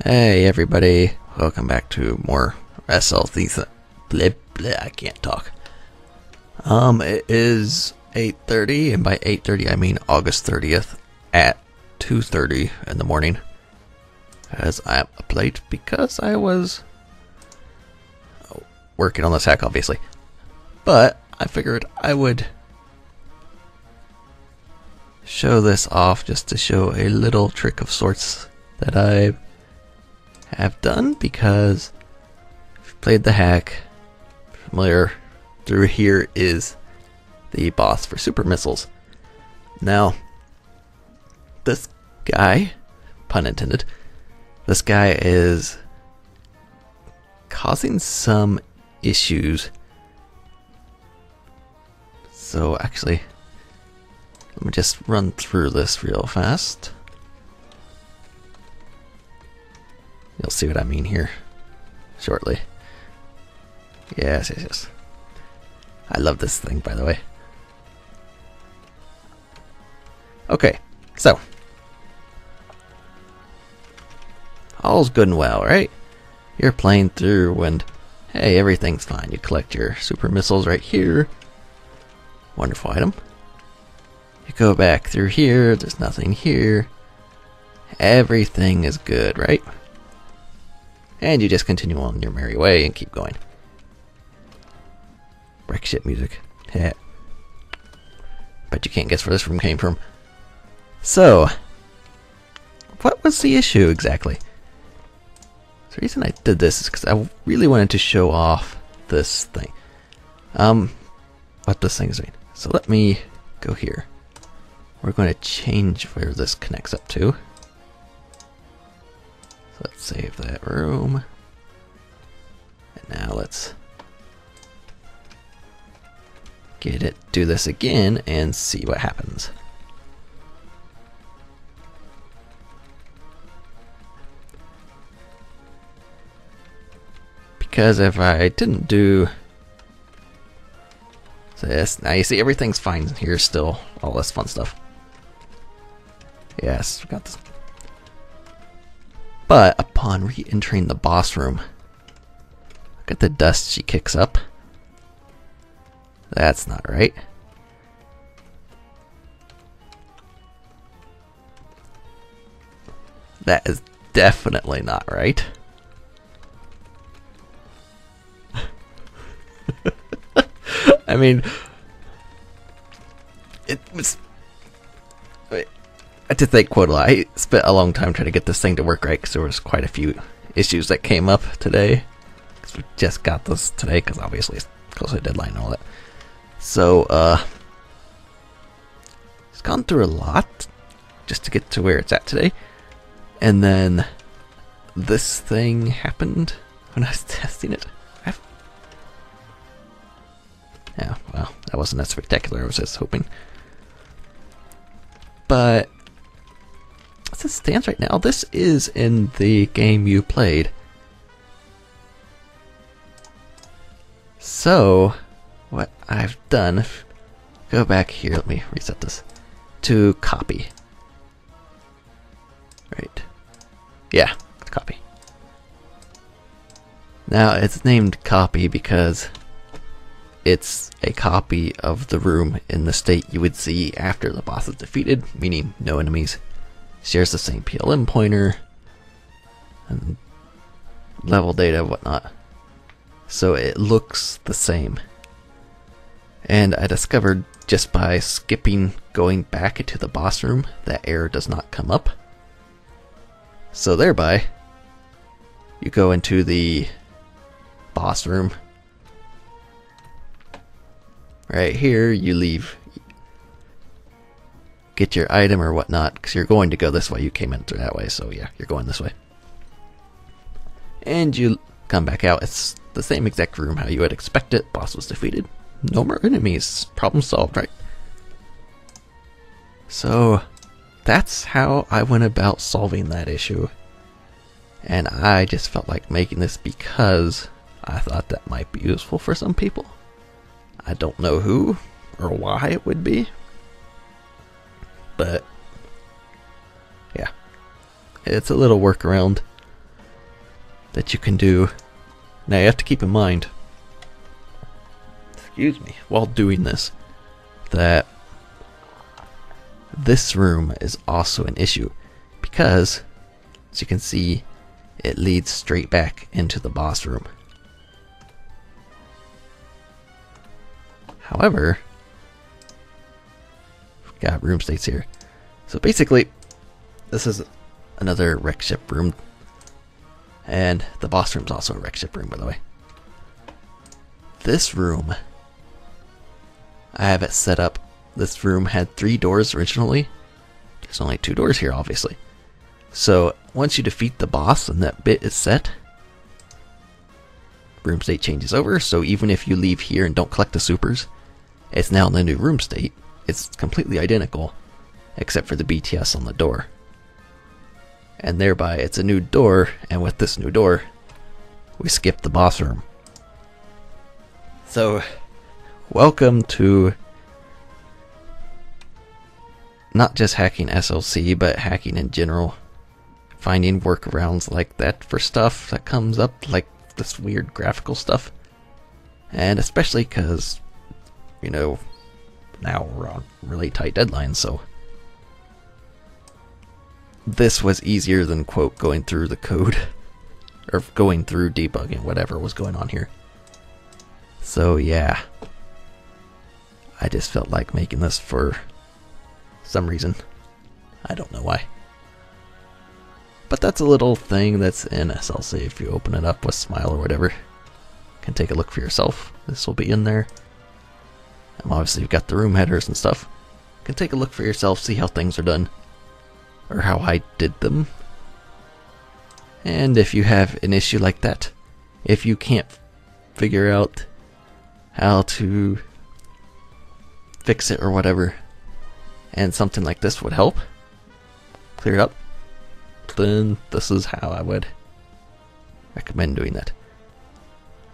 Hey everybody, welcome back to more SLC. Bleh, bleh, I can't talk. It is 8:30, and by 8:30 I mean August 30th at 2:30 in the morning. As I'm up late because I was working on this hack, obviously. But I figured I would show this off just to show a little trick of sorts that I have done, because if you played the hack, familiar, through here is the boss for super missiles. Now, this guy, pun intended, this guy is causing some issues. So actually, let me just run through this real fast. You'll see what I mean here shortly. Yes. I love this thing, by the way. Okay, so all's good and well, right? You're playing through and hey, everything's fine. You collect your super missiles right here. Wonderful item. You go back through here, there's nothing here. Everything is good, right? And you just continue on your merry way and keep going. Break shit music. Yeah. Bet you can't guess where this room came from. So, what was the issue exactly? The reason I did this is because I really wanted to show off this thing. What this thing is doing. So let me go here. We're going to change where this connects up to. So let's save that room. And now let's get it, do this again, and see what happens. Because if I didn't do this, now you see everything's fine here still, all this fun stuff. Yes, we got this. But upon re-entering the boss room, look at the dust she kicks up. That's not right. That is definitely not right. I mean, it was... I did think quite a lot. I spent a long time trying to get this thing to work right, because there was quite a few issues that came up today. Because we just got this today, because obviously it's close to the deadline and all that. So, it's gone through a lot just to get to where it's at today. And then this thing happened when I was testing it. Yeah, well, that wasn't as spectacular as I was just hoping. But as it stands right now, this is in the game you played. So, what I've done, go back here, let me reset this, to copy. Right. Yeah, copy. Now, it's named copy because it's a copy of the room in the state you would see after the boss is defeated, meaning no enemies. Shares the same PLM pointer and level data, whatnot. So it looks the same. And I discovered just by skipping going back into the boss room, that error does not come up. So thereby, you go into the boss room. Right here, you leave, get your item or whatnot, because you're going to go this way. You came in through that way, so yeah, you're going this way. And you come back out. It's the same exact room how you would expect it. Boss was defeated. No more enemies. Problem solved, right? So that's how I went about solving that issue. And I just felt like making this because I thought that might be useful for some people. I don't know who or why it would be, but yeah, it's a little workaround that you can do. Now you have to keep in mind, excuse me, while doing this, that this room is also an issue because, as you can see, it leads straight back into the boss room. However, we've got room states here. So basically, this is another wreck ship room, and the boss room is also a wreck ship room, by the way. This room, I have it set up. This room had 3 doors originally. There's only 2 doors here, obviously. So once you defeat the boss and that bit is set, room state changes over. So even if you leave here and don't collect the supers, it's now in the new room state. It's completely identical, except for the BTS on the door. And thereby, it's a new door, and with this new door, we skip the boss room. So, welcome to not just hacking SLC, but hacking in general. Finding workarounds like that for stuff that comes up, like this weird graphical stuff. And especially because, you know, now we're on really tight deadlines, so this was easier than, quote, going through the code, or going through debugging whatever was going on here. So yeah, I just felt like making this for some reason. I don't know why. But that's a little thing that's in SLC. If you open it up with Smile or whatever, you can take a look for yourself. This will be in there. Obviously you've got the room headers and stuff. You can take a look for yourself, see how things are done, or how I did them. And if you have an issue like that, if you can't figure out how to fix it or whatever, and something like this would help clear it up, then this is how I would recommend doing that.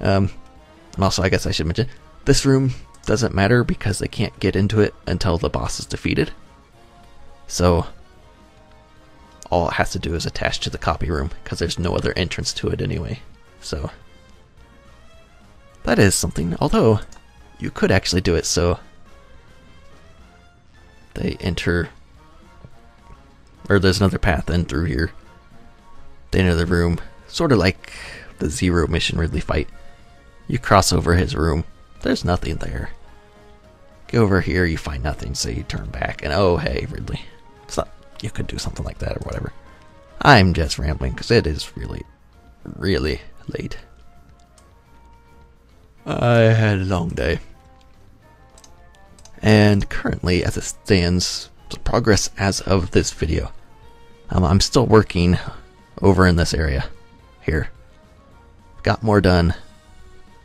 And also, I guess I should mention, this room doesn't matter because they can't get into it until the boss is defeated. So all it has to do is attach to the copy room because there's no other entrance to it anyway. So that is something, although you could actually do it so they enter, or there's another path in through here. They enter the room, sort of like the Zero mission Ridley fight. You cross over his room, there's nothing there. Go over here, you find nothing, so you turn back, and oh hey, Ridley. So you could do something like that or whatever. I'm just rambling because it is really, really late. I had a long day. And currently, as it stands, the progress as of this video, I'm still working over in this area here. Got more done,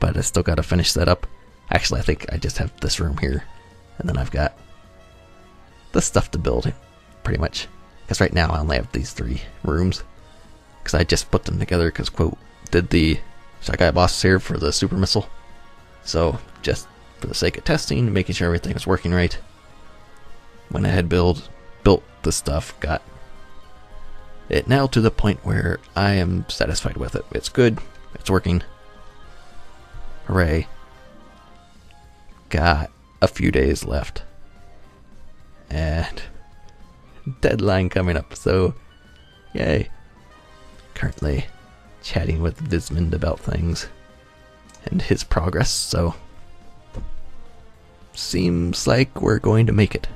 but I still got to finish that up. Actually, I think I just have this room here, and then I've got the stuff to build, pretty much. Because right now I only have these 3 rooms, because I just put them together because, quote, did the ShyGuy boss here for the super missile. So just for the sake of testing, making sure everything was working right, went ahead, built the stuff, got it now to the point where I am satisfied with it. It's good, it's working. Hooray. Got a few days left. And deadline coming up, so yay. Currently chatting with Vismond about things and his progress, so seems like we're going to make it.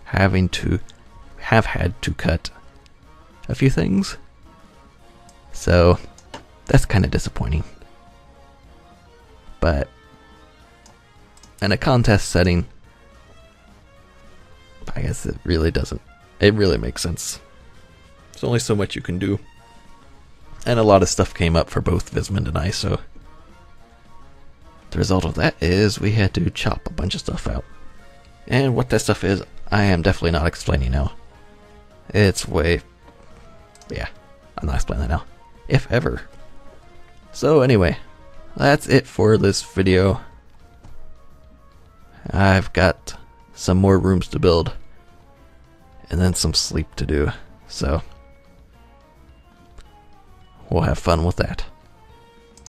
Have had to cut a few things, so that's kind of disappointing. But in a contest setting, I guess it really makes sense. There's only so much you can do, and a lot of stuff came up for both Vismond and I, so the result of that is we had to chop a bunch of stuff out. And what that stuff is, I am definitely not explaining now. It's yeah, I'm not explaining that now, if ever. So anyway, that's it for this video. I've got some more rooms to build, and then some sleep to do, so we'll have fun with that.